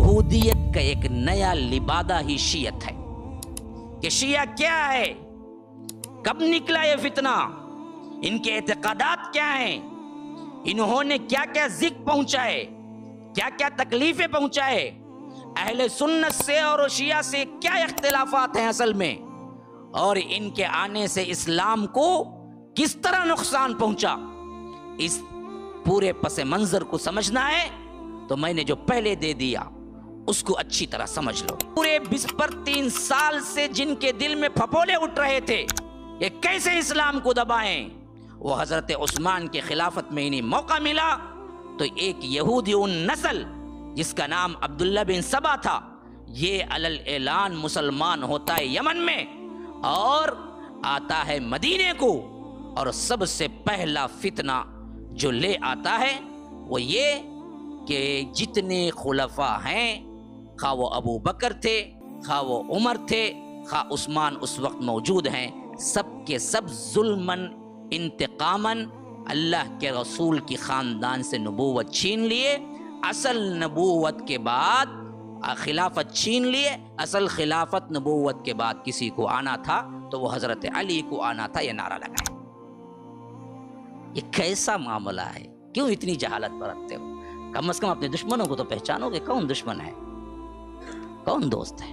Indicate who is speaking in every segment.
Speaker 1: یہودیت کا ایک نیا لبادہ ہی شیعت ہے کہ شیعہ کیا ہے، کب نکلا یہ فتنہ، ان کے اعتقادات کیا ہیں، انہوں نے کیا کیا ذکر پہنچائے، کیا کیا تکلیفیں پہنچائے، اہل سنت سے اور شیعہ سے کیا اختلافات ہیں اصل میں، اور ان کے آنے سے اسلام کو کس طرح نقصان پہنچا، اس پورے پس منظر کو سمجھنا ہے تو میں نے جو پہلے دے دیا اس کو اچھی طرح سمجھ لو۔ پورے 3 سال سے جن کے دل میں پھپولے اٹھ رہے تھے کہ کیسے اسلام کو دبائیں، وہ حضرت عثمان کے خلافت میں انہیں موقع ملا تو ایک یہودی ان نسل جس کا نام عبداللہ بن سبا تھا، یہ علل اعلان مسلمان ہوتا ہے یمن میں اور آتا ہے مدینے کو، اور سب سے پہلا فتنہ جو لے آتا ہے وہ یہ کہ جتنے خلفاء ہیں، خواہ وہ ابو بکر تھے، خواہ وہ عمر تھے، خواہ عثمان اس وقت موجود ہیں، سب کے سب ظلماً انتقاماً اللہ کے رسول کی خاندان سے نبوت چھین لیے، اصل نبوت کے بعد خلافت چھین لیے، اصل خلافت نبوت کے بعد کسی کو آنا تھا تو وہ حضرت علی کو آنا تھا، یہ نعرہ لگائے۔ یہ کیسا معاملہ ہے، کیوں اتنی جہالت برتتے ہو؟ کم از کم اپنے دشمنوں کو تو پہچانو کہ کون دشمن ہے، کون دوست ہے۔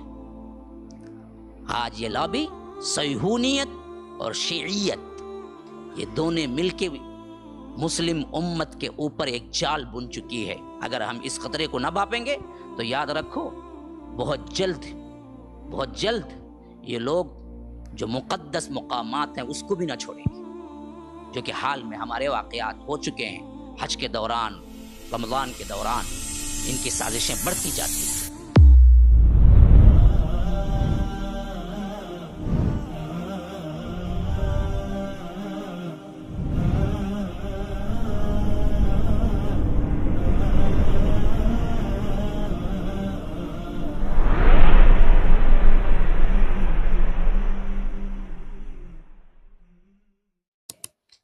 Speaker 1: آج یہ لابی صہیونیت اور شیعیت یہ دونوں مل کے مسلم امت کے اوپر ایک جال بن چکی ہے۔ اگر ہم اس خطرے کو نہ بھاپیں گے تو یاد رکھو بہت جلد یہ لوگ جو مقدس مقامات ہیں اس کو بھی نہ چھوڑیں گے، جو کہ حال میں ہمارے واقعات ہو چکے ہیں۔ حج کے دوران، رمضان کے دوران ان کی سازشیں بڑھتی جاتی ہیں۔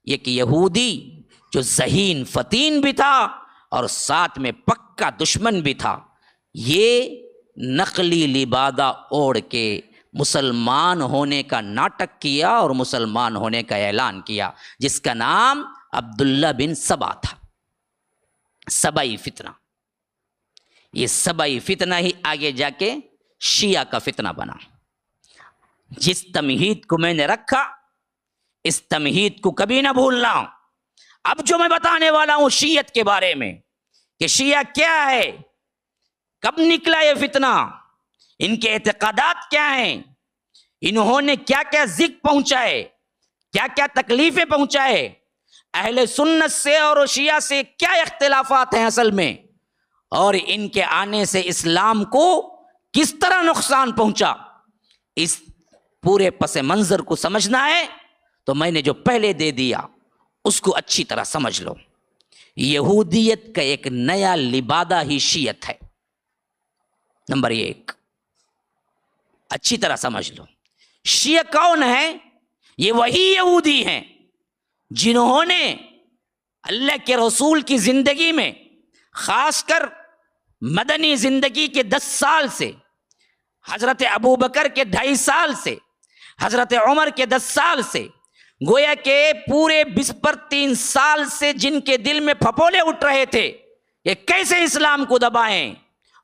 Speaker 1: ایک یہودی جو ذہین فتین بھی تھا اور ساتھ میں پکا دشمن بھی تھا، یہ نقلی لبادہ اوڑھ کے مسلمان ہونے کا ناٹک کیا اور مسلمان ہونے کا اعلان کیا، جس کا نام عبداللہ بن سبا تھا۔ سبائی فتنہ، یہ سبائی فتنہ ہی آگے جا کے شیعہ کا فتنہ بنا۔ جس تمہید کو میں نے رکھا اس تمہید کو کبھی نہ بھولنا۔ اب جو میں بتانے والا ہوں شیعت کے بارے میں کہ شیعہ کیا ہے، کب نکلا یہ فتنہ، ان کے اعتقادات کیا ہیں، انہوں نے کیا کیا ذکر پہنچائے، کیا کیا تکلیفیں پہنچائے، اہل سنت سے اور شیعہ سے کیا اختلافات ہیں اصل میں، اور ان کے آنے سے اسلام کو کس طرح نقصان پہنچا، اس پورے پس منظر کو سمجھنا ہے تو میں نے جو پہلے دے دیا اس کو اچھی طرح سمجھ لو۔ یہودیت کا ایک نیا لبادہ ہی شیعت ہے۔ نمبر 1 اچھی طرح سمجھ لو، شیعہ کون ہے؟ یہ وہی یہودی ہیں جنہوں نے اللہ کے رسول کی زندگی میں، خاص کر مدنی زندگی کے 10 سال سے، حضرت ابو بکر کے 2.5 سال سے، حضرت عمر کے 10 سال سے، گویا کہ پورے 3 سال سے جن کے دل میں پھپولے اٹھ رہے تھے کہ کیسے اسلام کو دبائیں،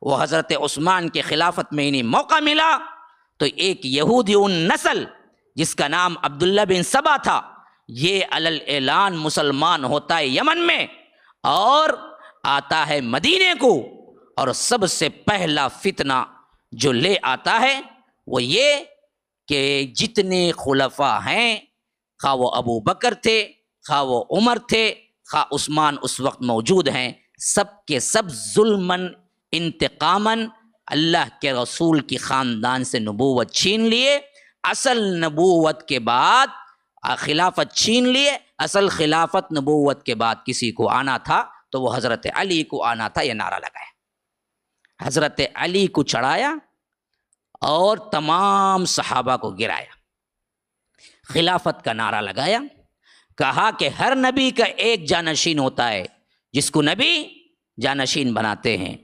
Speaker 1: وہ حضرت عثمان کے خلافت میں انہیں موقع ملا تو ایک یہودی ان نسل جس کا نام عبداللہ بن سبا تھا، یہ علل اعلان مسلمان ہوتا ہے یمن میں اور آتا ہے مدینے کو، اور سب سے پہلا فتنہ جو لے آتا ہے وہ یہ کہ جتنے خلفاء ہیں، خواہ وہ ابو بکر تھے، خواہ وہ عمر تھے، خواہ عثمان اس وقت موجود ہیں، سب کے سب ظلماً انتقاماً اللہ کے رسول کی خاندان سے نبوت چھین لیے، اصل نبوت کے بعد خلافت چھین لیے، اصل خلافت نبوت کے بعد کسی کو آنا تھا تو وہ حضرت علی کو آنا تھا، یہ نعرہ لگایا، حضرت علی کو چڑھایا اور تمام صحابہ کو گرایا، خلافت کا نعرہ لگایا، کہا کہ ہر نبی کا ایک جانشین ہوتا ہے جس کو نبی جانشین بناتے ہیں،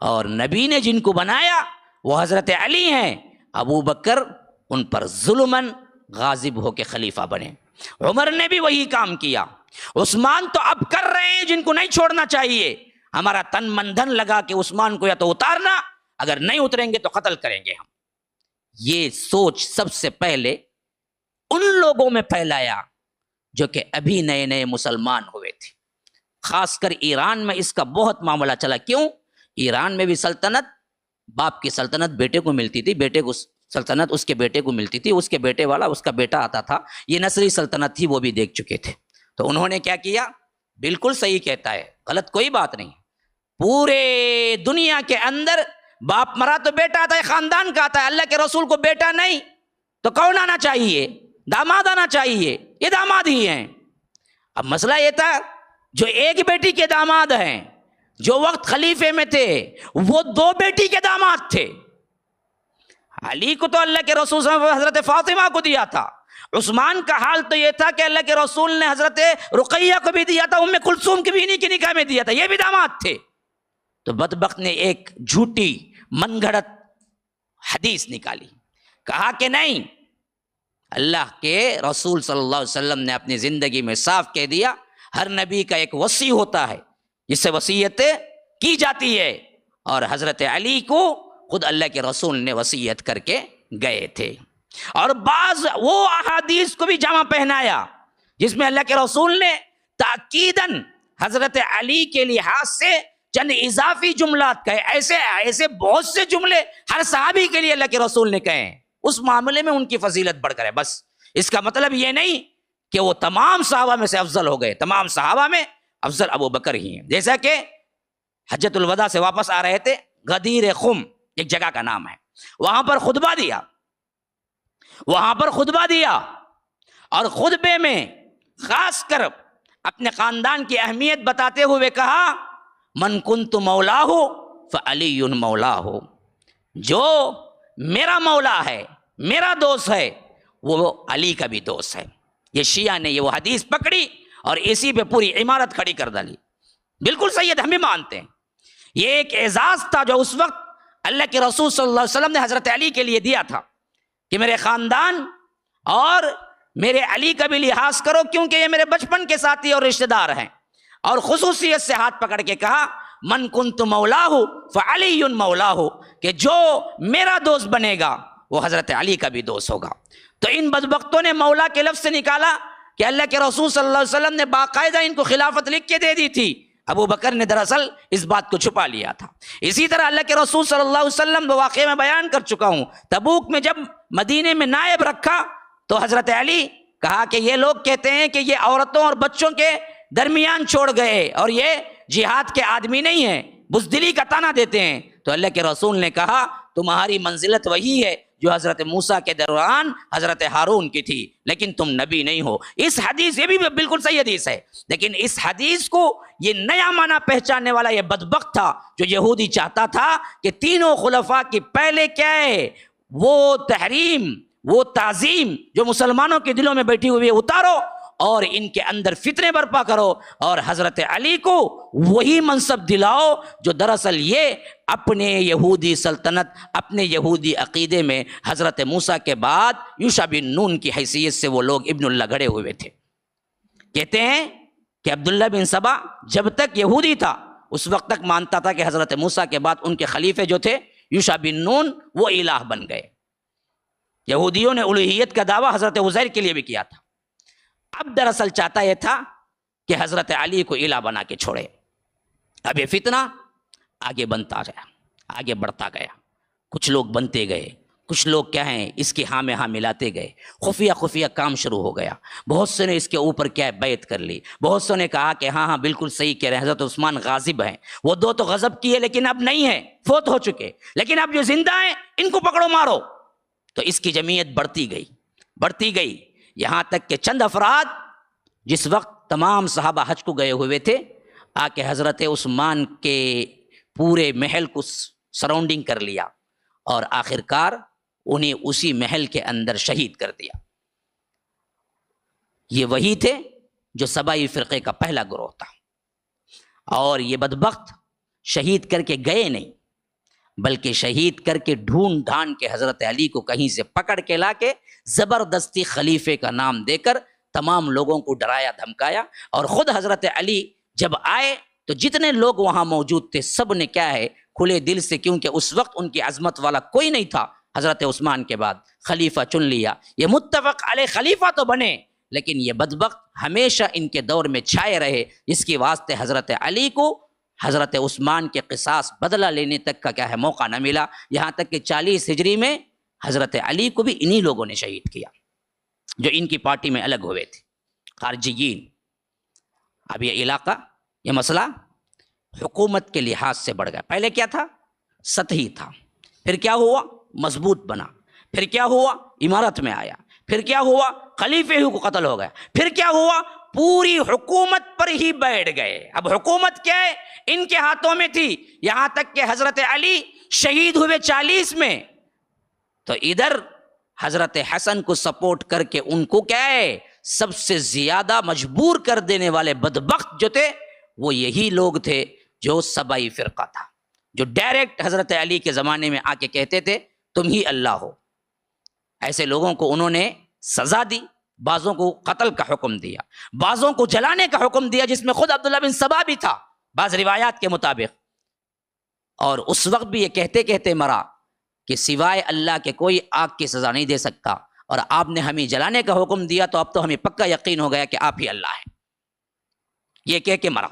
Speaker 1: اور نبی نے جن کو بنایا وہ حضرت علی ہیں، ابو بکر ان پر ظلماً غاضب ہو کے خلیفہ بنے، عمر نے بھی وہی کام کیا، عثمان تو اب کر رہے ہیں جن کو نہیں چھوڑنا چاہیے، ہمارا تن من دھن لگا کہ عثمان کو یا تو اتارنا، اگر نہیں اتریں گے تو قتل کریں گے ہم۔ یہ سوچ سب سے پہلے ان لوگوں میں پھیلایا جو کہ ابھی نئے نئے مسلمان ہوئے تھے، خاص کر ایران میں اس کا بہت معاملہ چلا۔ کیوں؟ ایران میں بھی سلطنت، باپ کی سلطنت بیٹے کو ملتی تھی، بیٹے کو سلطنت اس کے بیٹے کو ملتی تھی، اس کے بیٹے والا اس کا بیٹا آتا تھا، یہ نسلی سلطنت تھی، وہ بھی دیکھ چکے تھے۔ تو انہوں نے کیا کیا؟ بالکل صحیح کہتا ہے، غلط کوئی بات نہیں، پورے دنیا کے اندر باپ مرا تو بیٹا آتا ہے، خاندان کا آتا ہے، اللہ کے رسول کو بیٹا نہیں تو کون آنا چاہیے؟ داماد آنا چاہیے، یہ داماد ہی ہیں۔ اب مسئلہ یہ تھا جو ایک بیٹی کے داماد ہیں، جو وقت خلیفے میں تھے وہ 2 بیٹی کے داماد تھے۔ علی کو تو اللہ کے رسول صلی اللہ علیہ وسلم حضرت فاطمہ کو دیا تھا، عثمان کا حال تو یہ تھا کہ اللہ کے رسول نے حضرت رقیہ کو بھی دیا تھا، ام کلثوم کی بھی انہی کے نکاح میں دیا تھا، یہ بھی داماد تھے۔ تو بدبخت نے ایک جھوٹی من گھڑت حدیث نکالی، کہا کہ نہیں، اللہ کے رسول صلی اللہ علیہ وسلم نے اپنی زندگی میں صاف کہہ دیا، ہر نبی کا ایک وصی ہوتا ہے جس سے وصیتیں کی جاتی ہے، اور حضرت علی کو خود اللہ کے رسول نے وصیت کر کے گئے تھے۔ اور بعض وہ احادیث کو بھی جامع پہنایا جس میں اللہ کے رسول نے تاکیداً حضرت علی کے لحاظ سے چند اضافی جملات کہے، ایسے بہت سے جملے ہر صحابی کے لیے اللہ کے رسول نے کہے، اس معاملے میں ان کی فضیلت بڑھ کر ہے۔ بس اس کا مطلب یہ نہیں کہ وہ تمام صحابہ میں سے افضل ہو گئے، تمام صحابہ میں افضل ابو بکر ہی ہیں۔ جیسا کہ حجۃ الوداع سے واپس آ رہے تھے، غدیر خم ایک جگہ کا نام ہے، وہاں پر خطبہ دیا، اور خطبے میں خاص کر اپنے خاندان کی اہمیت بتاتے ہوئے کہا، من کنت مولاہ فعلی مولاہ، جو میرا مولا ہے، میرا دوست ہے، وہ علی کا بھی دوست ہے۔ یہ شیعہ نے یہ وہ حدیث پکڑی اور اسی پہ پوری عمارت کھڑی کر ڈالی۔ بالکل سید، ہم بھی مانتے ہیں یہ ایک اعزاز تھا جو اس وقت اللہ کے رسول صلی اللہ علیہ وسلم نے حضرت علی کے لیے دیا تھا کہ میرے خاندان اور میرے علی کا بھی لحاظ کرو، کیونکہ یہ میرے بچپن کے ساتھی اور رشتہ دار ہیں۔ اور خصوصیت سے ہاتھ پکڑ کے کہا، من کنت مولاہ فعلی مولاہ، کہ جو میرا دوست بنے گا وہ حضرت علی کا بھی دوست ہوگا۔ تو ان بدبختوں نے مولا کے لفظ سے نکالا کہ اللہ کے رسول صلی اللہ علیہ وسلم نے باقاعدہ ان کو خلافت لکھ کے دے دی تھی، ابو بکر نے دراصل اس بات کو چھپا لیا تھا۔ اسی طرح اللہ کے رسول صلی اللہ علیہ وسلم وہ واقعے میں بیان کر چکا ہوں، تبوک میں جب مدینے میں نائب رکھا تو حضرت علی کہا کہ یہ لوگ کہتے ہیں کہ یہ عورتوں اور بچوں کے درمیان چھوڑ گئے اور یہ جہاد کے آدمی نہیں ہیں، بزدلی کا تانا دیتے ہیں۔ تو اللہ کے رسول نے کہا، تمہاری منزلت وہی ہے جو حضرت موسیٰ کے دوران حضرت ہارون کی تھی، لیکن تم نبی نہیں ہو۔ اس حدیث، یہ بھی بالکل صحیح حدیث ہے، لیکن اس حدیث کو یہ نیا معنی پہچاننے والا یہ بدبخت تھا جو یہودی چاہتا تھا کہ تینوں خلفاء کی پہلے کیا ہے، وہ تحریم، وہ تعظیم جو مسلمانوں کے دلوں میں بیٹھی ہوئی ہے اتارو اور ان کے اندر فتنے برپا کرو، اور حضرت علی کو وہی منصب دلاؤ جو دراصل یہ اپنے یہودی سلطنت، اپنے یہودی عقیدے میں حضرت موسیٰ کے بعد یوشع بن نون کی حیثیت سے وہ لوگ ابن اللہ گھڑے ہوئے تھے۔ کہتے ہیں کہ عبداللہ بن سبا جب تک یہودی تھا اس وقت تک مانتا تھا کہ حضرت موسیٰ کے بعد ان کے خلیفے جو تھے یوشع بن نون وہ الہ بن گئے۔ یہودیوں نے الوہیت کا دعویٰ حضرت عزیر کے لیے بھی کیا تھا، اب دراصل چاہتا یہ تھا کہ حضرت علی کو الہ بنا کے چھوڑے۔ اب یہ فتنہ آگے بنتا گیا، آگے بڑھتا گیا، کچھ لوگ بنتے گئے، کچھ لوگ کیا ہیں اس کی ہاں میں ہاں ملاتے گئے، خفیہ کام شروع ہو گیا۔ بہت سے نے اس کے اوپر کیا ہے بیعت کر لی، بہت سے نے کہا کہ ہاں بالکل صحیح کہہ رہے ہیں، حضرت عثمان غاضب ہیں، وہ 2 تو غضب کیے لیکن اب نہیں ہیں، فوت ہو چکے، لیکن اب جو زندہ ہیں ان کو پکڑو مارو۔ تو اس کی جمعیت بڑھتی گئی یہاں تک کہ چند افراد جس وقت تمام صحابہ حج کو گئے ہوئے تھے آ کے حضرت عثمان کے پورے محل کو سراؤنڈنگ کر لیا اور آخرکار انہیں اسی محل کے اندر شہید کر دیا۔ یہ وہی تھے جو سبائی فرقے کا پہلا گروہ تھا، اور یہ بدبخت شہید کر کے گئے نہیں، بلکہ شہید کر کے ڈھونڈ ڈھانڈ کے حضرت علی کو کہیں سے پکڑ کے لا کے زبردستی خلیفے کا نام دے کر تمام لوگوں کو ڈرایا دھمکایا. اور خود حضرت علی جب آئے تو جتنے لوگ وہاں موجود تھے سب نے کیا ہے کھلے دل سے, کیونکہ اس وقت ان کی عظمت والا کوئی نہیں تھا, حضرت عثمان کے بعد خلیفہ چن لیا. یہ متفق علیہ خلیفہ تو بنے لیکن یہ بدبخت ہمیشہ ان کے دور میں چھائے رہے, جس کی واسطے حضرت علی کو حضرت عثمان کے قصاص بدلہ لینے تک کا کیا ہے موقع نہ ملا. یہاں تک کہ 40 ہجری میں حضرت علی کو بھی انہی لوگوں نے شہید کیا جو ان کی پارٹی میں الگ ہوئے تھے, خارجیین. اب یہ علاقہ, یہ مسئلہ حکومت کے لحاظ سے بڑھ گیا. پہلے کیا تھا؟ سطحی تھا. پھر کیا ہوا؟ مضبوط بنا. پھر کیا ہوا؟ عمارت میں آیا. پھر کیا ہوا؟ خلیفے کو قتل ہو گیا. پھر کیا ہوا؟ پوری حکومت پر ہی بیٹھ گئے. اب حکومت کیا ہے؟ ان کے ہاتھوں میں تھی. یہاں تک کہ حضرت علی شہید ہوئے 40 میں, تو ادھر حضرت حسن کو سپورٹ کر کے ان کو کیا ہے سب سے زیادہ مجبور کر دینے والے بدبخت جو تھے وہ یہی لوگ تھے جو سبائی فرقہ تھا, جو ڈائریکٹ حضرت علی کے زمانے میں آ کے کہتے تھے تم ہی اللہ ہو. ایسے لوگوں کو انہوں نے سزا دی, بعضوں کو قتل کا حکم دیا, بعضوں کو جلانے کا حکم دیا, جس میں خود عبداللہ بن سبا بھی تھا بعض روایات کے مطابق. اور اس وقت بھی یہ کہتے کہتے مرا کہ سوائے اللہ کے کوئی آگ کی سزا نہیں دے سکتا, اور آپ نے ہمیں جلانے کا حکم دیا تو اب تو ہمیں پکا یقین ہو گیا کہ آپ ہی اللہ ہیں. یہ کہہ کے مرا.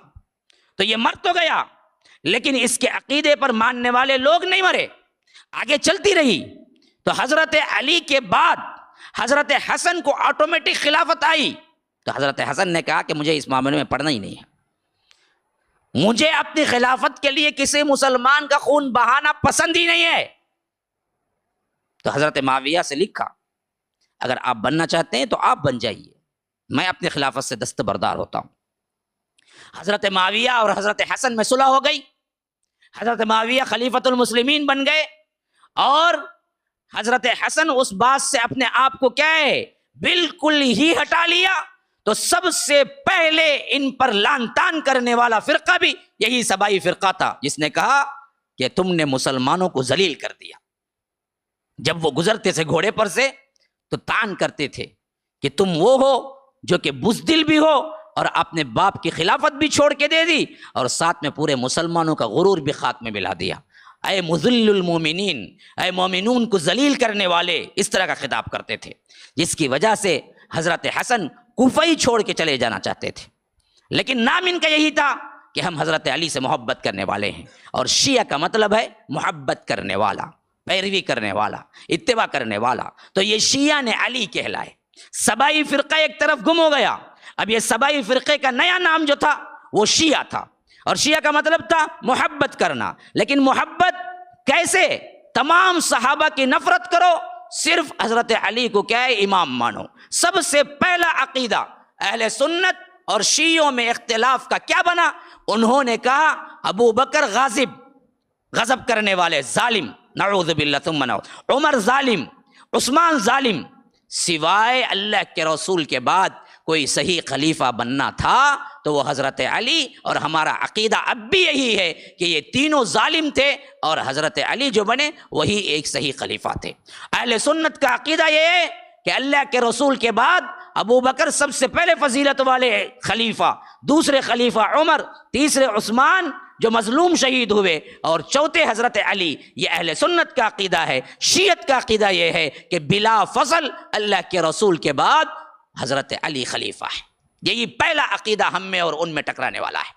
Speaker 1: تو یہ مر تو گیا لیکن اس کے عقیدے پر ماننے والے لوگ نہیں مرے, آگے چلتی رہی. تو حضرت علی کے بعد حضرت حسن کو آٹومیٹک خلافت آئی. تو حضرت حسن نے کہا کہ مجھے اس معاملے میں پڑھنا ہی نہیں ہے, مجھے اپنی خلافت کے لیے کسی مسلمان کا خون بہانا پسند ہی نہیں ہے. تو حضرت معاویہ سے لکھا اگر آپ بننا چاہتے ہیں تو آپ بن جائیے, میں اپنی خلافت سے دستبردار ہوتا ہوں. حضرت معاویہ اور حضرت حسن میں صلح ہو گئی. حضرت معاویہ خلیفۃ المسلمین بن گئے اور حضرت حسن اس بات سے اپنے آپ کو کیا ہے بالکل ہی ہٹا لیا. تو سب سے پہلے ان پر لان تان کرنے والا فرقہ بھی یہی سبائی فرقہ تھا, جس نے کہا کہ تم نے مسلمانوں کو ذلیل کر دیا. جب وہ گزرتے تھے گھوڑے پر سے تو تان کرتے تھے کہ تم وہ ہو جو کہ بزدل بھی ہو اور اپنے باپ کی خلافت بھی چھوڑ کے دے دی اور ساتھ میں پورے مسلمانوں کا غرور بھی خاک میں ملا دیا. اے مذل المومنین, اے مومنون کو ذلیل کرنے والے, اس طرح کا خطاب کرتے تھے, جس کی وجہ سے حضرت حسن کوفہ ہی چھوڑ کے چلے جانا چاہتے تھے. لیکن نام ان کا یہی تھا کہ ہم حضرت علی سے محبت کرنے والے ہیں, اور شیعہ کا مطلب ہے محبت کرنے والا, پیروی کرنے والا, اتباع کرنے والا. تو یہ شیعہ نے علی کہلائے. سبائی فرقہ ایک طرف گم ہو گیا. اب یہ سبائی فرقے کا نیا نام جو تھا وہ شیعہ تھا, اور شیعہ کا مطلب تھا محبت کرنا. لیکن محبت کیسے؟ تمام صحابہ کی نفرت کرو, صرف حضرت علی کو کیا ہے امام مانو. سب سے پہلا عقیدہ اہل سنت اور شیعوں میں اختلاف کا کیا بنا؟ انہوں نے کہا ابو بکر غاصب, غضب کرنے والے, ظالم, نعوذ باللہ ثم نعوذ, عمر ظالم, عثمان ظالم. سوائے اللہ کے رسول کے بعد کوئی صحیح خلیفہ بننا تھا تو وہ حضرت علی, اور ہمارا عقیدہ اب بھی یہی ہے کہ یہ تینوں ظالم تھے اور حضرت علی جو بنے وہی ایک صحیح خلیفہ تھے. اہل سنت کا عقیدہ یہ ہے کہ اللہ کے رسول کے بعد ابو بکر سب سے پہلے فضیلت والے خلیفہ, دوسرے خلیفہ عمر, تیسرے عثمان جو مظلوم شہید ہوئے, اور چوتھے حضرت علی. یہ اہل سنت کا عقیدہ ہے. شیعت کا عقیدہ یہ ہے کہ بلا فصل اللہ کے رسول کے بعد حضرت علی خلیفہ ہے. یہی پہلا عقیدہ ہم میں اور ان میں ٹکرانے والا ہے,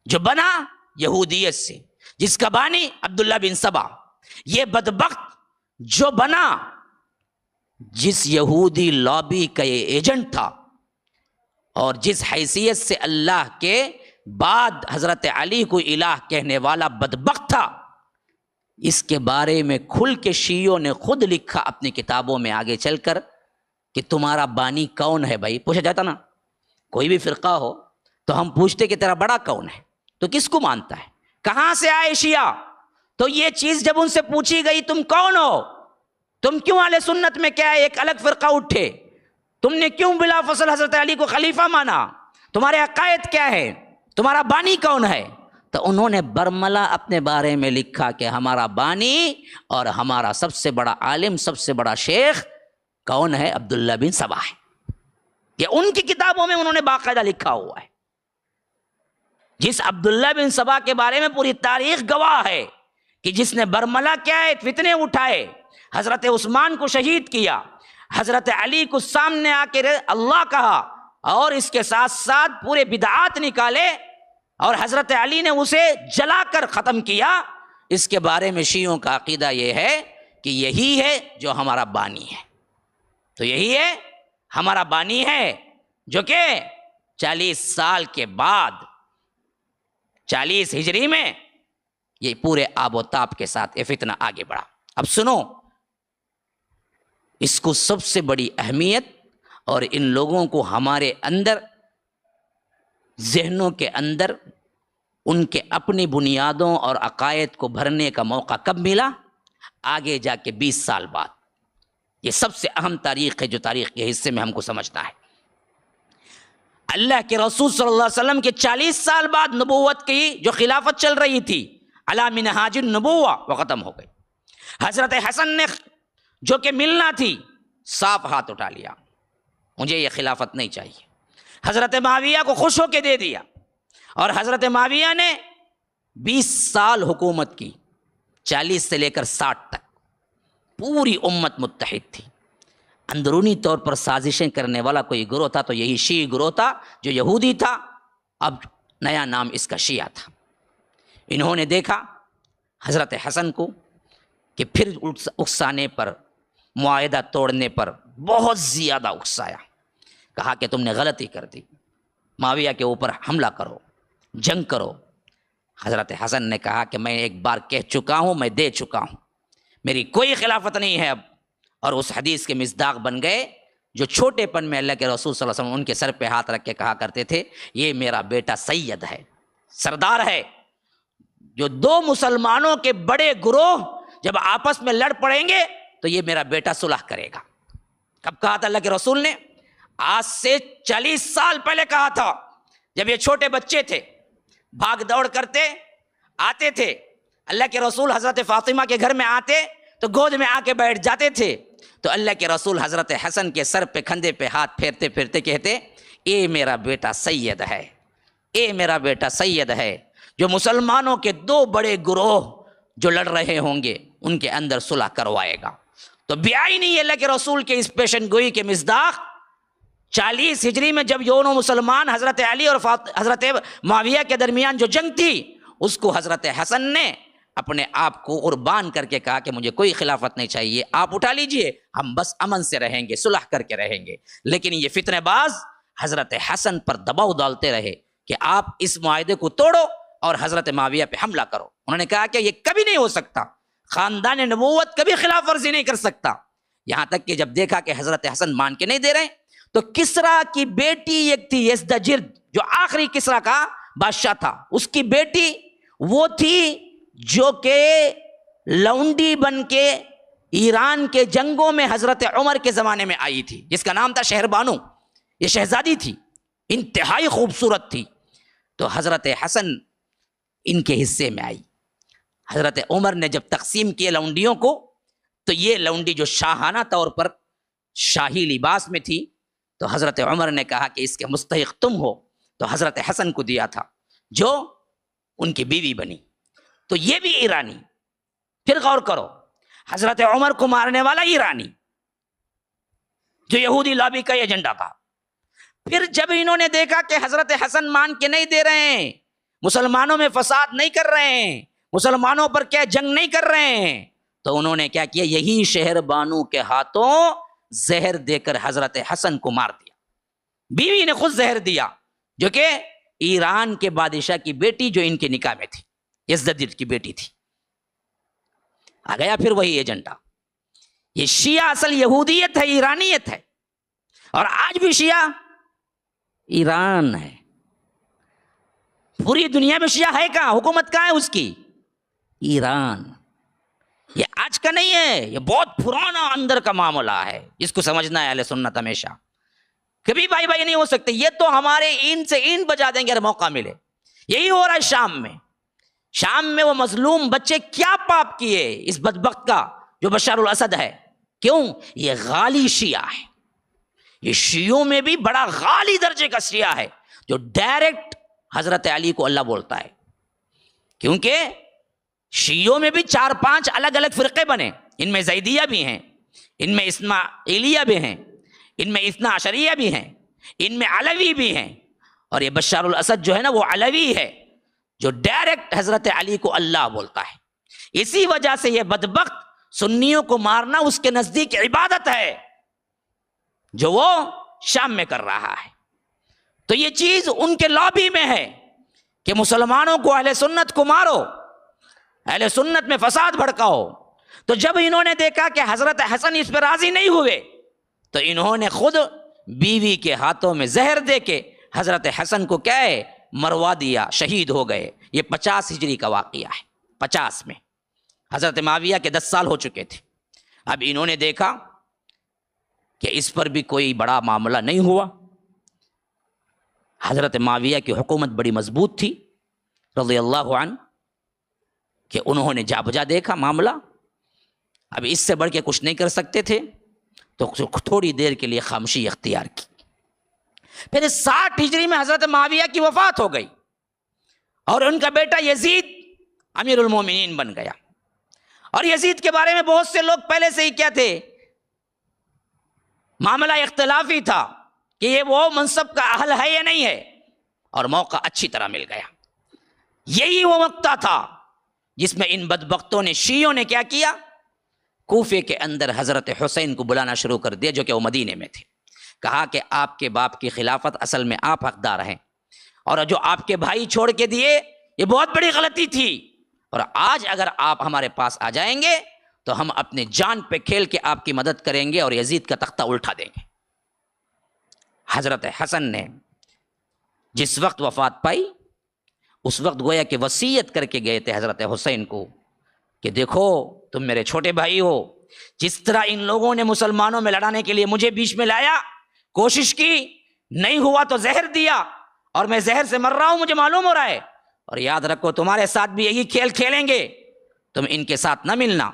Speaker 1: جو بنا یہودیت سے, جس کا بانی عبداللہ بن سبا. یہ بدبخت جو بنا جس یہودی لابی کا یہ ایجنٹ تھا, اور جس حیثیت سے اللہ کے بعد حضرت علی کو الہ کہنے والا بدبخت تھا, اس کے بارے میں کھل کے شیعوں نے خود لکھا اپنی کتابوں میں آگے چل کر کہ تمہارا بانی کون ہے. بھائی پوچھا جاتا نا, کوئی بھی فرقہ ہو تو ہم پوچھتے کہ تیرا بڑا کون ہے, تو کس کو مانتا ہے, کہاں سے آئے شیعہ. تو یہ چیز جب ان سے پوچھی گئی تم کون ہو, تم کیوں اہل سنت میں کیا ہے ایک الگ فرقہ اٹھے, تم نے کیوں بلا فصل حضرت علی کو خلیفہ مانا, تمہارے عقائد کیا ہے, تمہارا بانی کون ہے, تو انہوں نے برملا اپنے بارے میں لکھا کہ ہمارا بانی اور ہمارا سب سے بڑا عالم، سب سے بڑا شیخ کون ہے؟ عبداللہ بن سبا ہے۔ یہ ان کی کتابوں میں انہوں نے باقاعدہ لکھا ہوا ہے۔ جس عبداللہ بن سبا کے بارے میں پوری تاریخ گواہ ہے کہ جس نے برملا کیا ہے، فتنے اٹھائے، حضرت عثمان کو شہید کیا، حضرت علی کو سامنے آ کے اللہ کہا، اور اس کے ساتھ ساتھ پورے بدعات نکالے، اور حضرت علی نے اسے جلا کر ختم کیا۔ اس کے بارے میں شیعوں کا عقیدہ یہ ہے کہ یہی ہے جو ہمارا بانی ہے۔ تو یہی ہے ہمارا بانی ہے جو کہ 40 سال کے بعد 40 ہجری میں یہ پورے آب و تاب کے ساتھ یہ فتنہ آگے بڑھا۔ اب سنو، اس کو سب سے بڑی اہمیت، اور ان لوگوں کو ہمارے اندر ذہنوں کے اندر ان کے اپنی بنیادوں اور عقائد کو بھرنے کا موقع کب ملا؟ آگے جا کے 20 سال بعد۔ یہ سب سے اہم تاریخ ہے جو تاریخ کے حصے میں ہم کو سمجھنا ہے۔ اللہ کے رسول صلی اللہ علیہ وسلم کے 40 سال بعد نبوت کی جو خلافت چل رہی تھی علی منہاج النبوہ وہ ختم ہو گئی۔ حضرت حسن نے جو کہ ملنا تھی صاف ہاتھ اٹھا لیا، مجھے یہ خلافت نہیں چاہیے۔ حضرت معاویہ کو خوش ہو کے دے دیا، اور حضرت معاویہ نے 20 سال حکومت کی، 40 سے لے کر 60 تک پوری امت متحد تھی۔ اندرونی طور پر سازشیں کرنے والا کوئی گروہ تھا تو یہی شیعی گروہ تھا جو یہودی تھا، اب نیا نام اس کا شیعہ تھا۔ انہوں نے دیکھا حضرت حسن کو کہ پھر اکسانے پر، معاہدہ توڑنے پر بہت زیادہ اکسایا، کہا کہ تم نے غلطی کر دی، معاویہ کے اوپر حملہ کرو، جنگ کرو۔ حضرت حسن نے کہا کہ میں ایک بار کہہ چکا ہوں، میں دے چکا ہوں، میری کوئی خلافت نہیں ہے اب۔ اور اس حدیث کے مصداق بن گئے جو چھوٹے پن میں اللہ کے رسول صلی اللہ علیہ وسلم ان کے سر پہ ہاتھ رکھ کے کہا کرتے تھے، یہ میرا بیٹا سید ہے، سردار ہے۔ جو دو مسلمانوں کے بڑے گروہ جب آپس میں لڑ پڑیں گے تو یہ میرا بیٹا صلح کرے گا۔ کب کہا تھا اللہ کے رسول نے؟ آج سے 40 سال پہلے کہا تھا، جب یہ چھوٹے بچے تھے، بھاگ دوڑ کرتے آتے تھے، اللہ کے رسول حضرت فاطمہ کے گھر میں آتے تو گود میں آ کے بیٹھ جاتے تھے، تو اللہ کے رسول حضرت حسن کے سر پہ، کھندے پہ ہاتھ پھیرتے پھرتے کہتے، اے میرا بیٹا سید ہے، اے میرا بیٹا سید ہے۔ جو مسلمانوں کے دو بڑے گروہ جو لڑ رہے ہوں گے ان کے اندر صلح کروائے گا۔ تو بیائی نہیں اللہ کے رسول کے اس پیشن گوئی کے مصداق 40 ہجری میں جب یونو مسلمان حضرت علی اور حضرت معاویہ کے درمیان جو جنگ تھی، اس کو حضرت حسن نے اپنے آپ کو قربان کر کے کہا کہ مجھے کوئی خلافت نہیں چاہیے، آپ اٹھا لیجئے، ہم بس امن سے رہیں گے، صلح کر کے رہیں گے۔ لیکن یہ فتنہ باز حضرت حسن پر دباؤ ڈالتے رہے کہ آپ اس معاہدے کو توڑو اور حضرت معاویہ پہ حملہ کرو۔ انہوں نے کہا کہ یہ کبھی نہیں ہو سکتا، خاندان نبوت کبھی خلاف ورزی نہیں کر سکتا۔ یہاں تک کہ جب دیکھا کہ حضرت حسن مان کے نہیں دے رہے تو کسرا کی بیٹی ایک تھی یزدجرد، جو آخری کسرا کا بادشاہ تھا، اس کی بیٹی وہ تھی جو کہ لونڈی بن کے ایران کے جنگوں میں حضرت عمر کے زمانے میں آئی تھی، جس کا نام تھا شہربانو۔ یہ شہزادی تھی، انتہائی خوبصورت تھی۔ تو حضرت حسن ان کے حصے میں آئی۔ حضرت عمر نے جب تقسیم کیے لونڈیوں کو تو یہ لونڈی جو شاہانہ طور پر شاہی لباس میں تھی، تو حضرت عمر نے کہا کہ اس کے مستحق تم ہو، تو حضرت حسن کو دیا تھا جو ان کی بیوی بنی۔ تو یہ بھی ایرانی، پھر غور کرو، حضرت عمر کو مارنے والا ایرانی جو یہودی لابی کا ایجنڈا تھا۔ پھر جب انہوں نے دیکھا کہ حضرت حسن مان کے نہیں دے رہے ہیں، مسلمانوں میں فساد نہیں کر رہے ہیں، مسلمانوں پر کیا جنگ نہیں کر رہے ہیں، تو انہوں نے کیا کیا، یہی شہر بانو کے ہاتھوں زہر دے کر حضرت حسن کو مار دیا۔ بیوی نے خود زہر دیا، جو کہ ایران کے بادشاہ کی بیٹی جو ان کے نکاح میں تھی، یزدجرد کی بیٹی تھی۔ آ گیا پھر وہی ایجنڈا۔ یہ شیعہ اصل یہودیت ہے، ایرانیت ہے، اور آج بھی شیعہ ایران ہے۔ پوری دنیا میں شیعہ ہے کہاں؟ حکومت کہاں ہے اس کی؟ ایران۔ یہ آج کا نہیں ہے، یہ بہت پرانا اندر کا معاملہ ہے، اس کو سمجھنا ہے اہل سنت ہمیشہ۔ کبھی بھائی بھائی نہیں ہو سکتے، یہ تو ہمارے این سے این بجا دیں گے اگر موقع ملے۔ یہی ہو رہا ہے شام میں، شام میں وہ مظلوم بچے کیا پاپ کیے اس بدبخت کا جو بشار الاسد ہے؟ کیوں؟ یہ غالی شیعہ ہے، یہ شیعوں میں بھی بڑا غالی درجے کا شیعہ ہے جو ڈائریکٹ حضرت علی کو اللہ بولتا ہے. کیونکہ شیعوں میں بھی 4-5 الگ الگ فرقے بنے، ان میں زیدیہ بھی ہیں، ان میں اسماعیلیہ بھی ہیں، ان میں اثنا عشریہ بھی ہیں، ان میں علوی بھی ہیں، اور یہ بشار الاسد جو ہے نا وہ علوی ہے جو ڈائریکٹ حضرت علی کو اللہ بولتا ہے. اسی وجہ سے یہ بدبخت سنیوں کو مارنا اس کے نزدیک عبادت ہے جو وہ شام میں کر رہا ہے. تو یہ چیز ان کے لابی میں ہے کہ مسلمانوں کو، اہل سنت کو مارو، اہل سنت میں فساد بھڑکاؤ. تو جب انہوں نے دیکھا کہ حضرت حسن اس پہ راضی نہیں ہوئے تو انہوں نے خود بیوی کے ہاتھوں میں زہر دے کے حضرت حسن کو کیا ہے مروا دیا، شہید ہو گئے. یہ 50 ہجری کا واقعہ ہے. 50 میں حضرت معاویہ کے 10 سال ہو چکے تھے. اب انہوں نے دیکھا کہ اس پر بھی کوئی بڑا معاملہ نہیں ہوا. حضرت معاویہ کی حکومت بڑی مضبوط تھی رضی اللہ عنہ، کہ انہوں نے جا بجا دیکھا معاملہ، اب اس سے بڑھ کے کچھ نہیں کر سکتے تھے تو تھوڑی دیر کے لیے خاموشی اختیار کی. پھر 60 ہجری میں حضرت معاویہ کی وفات ہو گئی اور ان کا بیٹا یزید امیر المومنین بن گیا. اور یزید کے بارے میں بہت سے لوگ پہلے سے ہی کیا تھے، معاملہ اختلافی تھا کہ یہ وہ منصب کا اہل ہے یا نہیں ہے، اور موقع اچھی طرح مل گیا. یہی وہ وقت تھا جس میں ان بدبختوں نے، شیعوں نے کیا کیا، کوفے کے اندر حضرت حسین کو بلانا شروع کر دیا جو کہ وہ مدینے میں تھے. کہا کہ آپ کے باپ کی خلافت اصل میں آپ حقدار ہیں، اور جو آپ کے بھائی چھوڑ کے دیے یہ بہت بڑی غلطی تھی، اور آج اگر آپ ہمارے پاس آ جائیں گے تو ہم اپنے جان پہ کھیل کے آپ کی مدد کریں گے اور یزید کا تختہ الٹا دیں گے. حضرت حسن نے جس وقت وفات پائی اس وقت گویا کہ وصیت کر کے گئے تھے حضرت حسین کو کہ دیکھو تم میرے چھوٹے بھائی ہو، جس طرح ان لوگوں نے مسلمانوں میں لڑانے کے لیے مجھے بیچ میں لایا، کوشش کی، نہیں ہوا تو زہر دیا، اور میں زہر سے مر رہا ہوں، مجھے معلوم ہو رہا ہے، اور یاد رکھو تمہارے ساتھ بھی یہی کھیل کھیلیں گے، تم ان کے ساتھ نہ ملنا.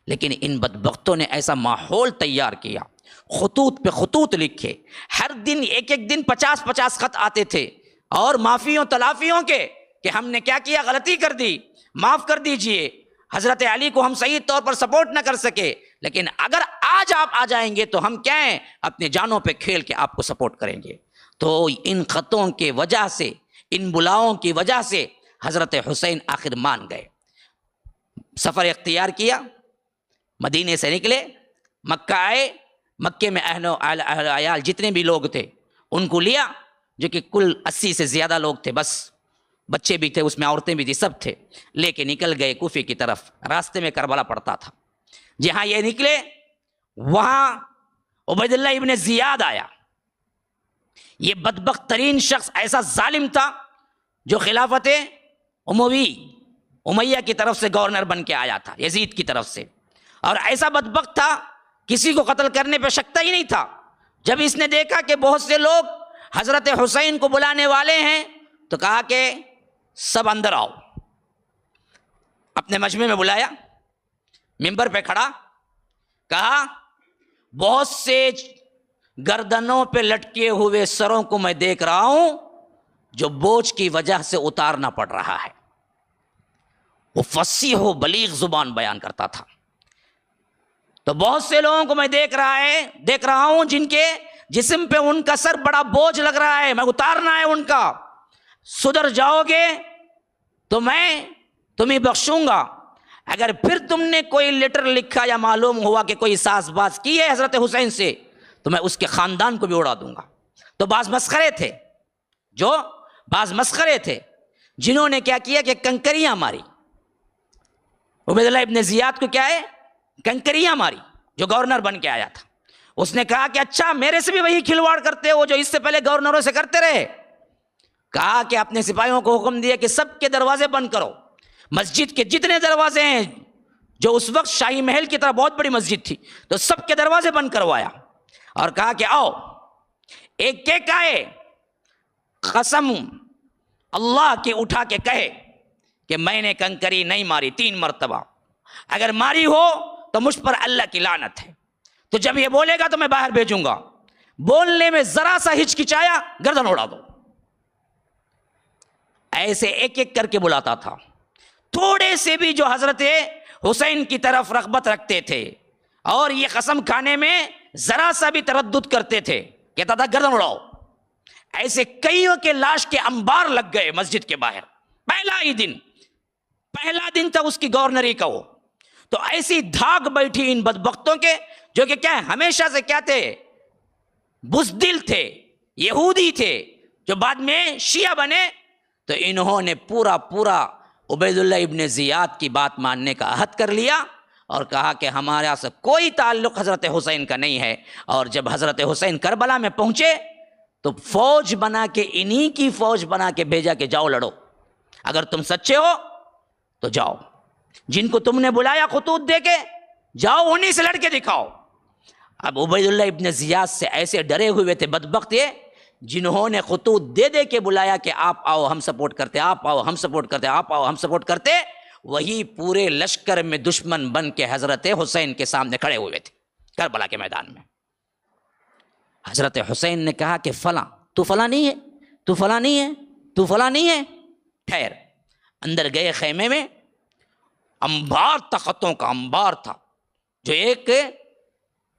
Speaker 1: لیکن ان بدبختوں نے ایسا ماحول تیار کیا، خطوط پہ خطوط لکھے، ہر دن ایک دن 50 خط آتے تھے، اور معافیوں تلافیوں کے کہ ہم نے کیا کیا، غلطی کر دی، معاف کر دیجئے، حضرت علی کو ہم صحیح طور پر سپورٹ نہ کر سکے، لیکن اگر آج آپ آ جائیں گے تو ہم کیا ہیں، اپنے جانوں پہ کھیل کے آپ کو سپورٹ کریں گے. تو ان خطوں کے وجہ سے، ان بلاؤں کی وجہ سے حضرت حسین آخر مان گئے. سفر اختیار کیا، مدینے سے نکلے، مکہ آئے، مکے میں اہل و عیال جتنے بھی لوگ تھے ان کو لیا، جو کہ کل 80 سے زیادہ لوگ تھے، بس بچے بھی تھے اس میں، عورتیں بھی تھی، سب تھے، لے کے نکل گئے کوفے کی طرف. راستے میں کربلا پڑتا تھا، جہاں یہ نکلے وہاں عبید اللہ ابن زیاد آیا. یہ بدبخت ترین شخص، ایسا ظالم تھا جو خلافت امیہ کی طرف سے گورنر بن کے آیا تھا، یزید کی طرف سے، اور ایسا بدبخت تھا کسی کو قتل کرنے پہ شکتا ہی نہیں تھا. جب اس نے دیکھا کہ بہت سے لوگ حضرت حسین کو بلانے والے ہیں تو کہا کہ سب اندر آؤ. اپنے مجمع میں بلایا، منبر پہ کھڑا، کہا بہت سے گردنوں پہ لٹکے ہوئے سروں کو میں دیکھ رہا ہوں جو بوجھ کی وجہ سے اتارنا پڑ رہا ہے. وہ فصیح و بلیغ زبان بیان کرتا تھا. تو بہت سے لوگوں کو میں دیکھ رہا ہوں جن کے جسم پہ ان کا سر بڑا بوجھ لگ رہا ہے، میں اتارنا ہے ان کا. سدھر جاؤ گے تو میں تمہیں بخشوں گا، اگر پھر تم نے کوئی لیٹر لکھا یا معلوم ہوا کہ کوئی ساز باز کی ہے حضرت حسین سے تو میں اس کے خاندان کو بھی اڑا دوں گا. تو بعض مسخرے تھے جنہوں نے کیا کیا کہ کنکریاں ماری. عبید اللہ ابن زیاد کو کیا ہے، کنکریاں ماری، جو گورنر بن کے آیا تھا. اس نے کہا کہ اچھا میرے سے بھی وہی کھلواڑ کرتے ہو جو اس سے پہلے گورنروں سے کرتے رہے. کہا کہ اپنے سپاہیوں کو حکم دیا کہ سب کے دروازے بند کرو، مسجد کے جتنے دروازے ہیں، جو اس وقت شاہی محل کی طرح بہت بڑی مسجد تھی، تو سب کے دروازے بند کروایا اور کہا کہ آؤ ایک آئے قسم اللہ کی اٹھا کے کہے کہ میں نے کنکری نہیں ماری 3 مرتبہ، اگر ماری ہو تو مجھ پر اللہ کی لعنت ہے، تو جب یہ بولے گا تو میں باہر بھیجوں گا۔ بولنے میں ذرا سا ہچکچایا، گردن اڑا دو۔ ایسے ایک ایک کر کے بلاتا تھا۔ تھوڑے سے بھی جو حضرت حسین کی طرف رغبت رکھتے تھے اور یہ قسم کھانے میں ذرا سا بھی تردد کرتے تھے، کہتا تھا گردن اڑاؤ۔ ایسے کئیوں کے لاش کے انبار لگ گئے مسجد کے باہر، پہلا دن تھا اس کی گورنری کا وہ، تو ایسی دھاگ بیٹھی ان بدبختوں کے، جو کہ کیا ہمیشہ سے کیا تھے، بزدل تھے، یہودی تھے، جو بعد میں شیعہ بنے۔ تو انہوں نے پورا عبید اللہ ابن زیاد کی بات ماننے کا عہد کر لیا اور کہا کہ ہمارا سے کوئی تعلق حضرت حسین کا نہیں ہے۔ اور جب حضرت حسین کربلا میں پہنچے تو فوج بنا کے، انہی کی فوج بنا کے بھیجا کہ جاؤ لڑو، اگر تم سچے ہو تو جاؤ، جن کو تم نے بلایا خطوط دے کے، جاؤ انہی سے لڑ کے دکھاؤ۔ اب عبید اللہ ابن زیاد سے ایسے ڈرے ہوئے تھے بدبخت یہ، جنہوں نے خطوط دے دے کے بلایا کہ آپ آؤ ہم سپورٹ کرتے، آپ آؤ ہم سپورٹ کرتے، آپ آؤ ہم سپورٹ کرتے، وہی پورے لشکر میں دشمن بن کے حضرت حسین کے سامنے کھڑے ہوئے تھے کربلا کے میدان میں۔ حضرت حسین نے کہا کہ فلاں، تو فلاں نہیں ہے، تو فلاں نہیں ہے، تو فلاں نہیں ہے، ٹھہر۔ اندر گئے خیمے میں، انبار تھا، خطوں کا انبار تھا، جو ایک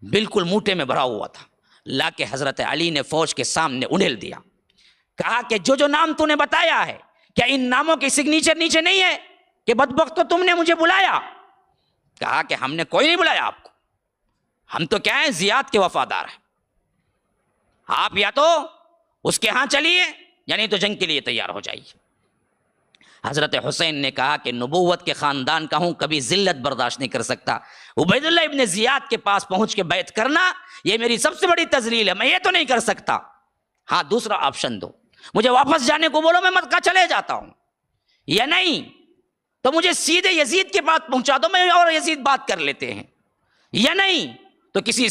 Speaker 1: بالکل موٹے میں بھرا ہوا تھا، لا کے حضرت علی نے فوج کے سامنے انڈیل دیا۔ کہا کہ جو نام تو نے بتایا ہے، کیا ان ناموں کی سگنیچر نیچے نہیں ہے کہ بدبختو تم نے مجھے بلایا؟ کہا کہ ہم نے کوئی نہیں بلایا آپ کو، ہم تو کیا ہیں، زیاد کے وفادار ہیں، آپ یا تو اس کے ہاں چلیے یا نہیں تو جنگ کے لیے تیار ہو جائیے۔ حضرت حسین نے کہا کہ نبوت کے خاندان کا ہوں، کبھی ذلت برداشت نہیں کر سکتا، عبید اللہ ابن زیاد کے پاس پہنچ کے بیعت کرنا یہ میری سب سے بڑی تذلیل ہے، میں یہ تو نہیں کر سکتا۔ ہاں دوسرا آپشن دو، مجھے واپس جانے کو بولو، میں مکہ چلے جاتا ہوں، یا نہیں تو مجھے سیدھے یزید کے پاس پہنچا دو، میں اور یزید بات کر لیتے ہیں، یا نہیں تو کسی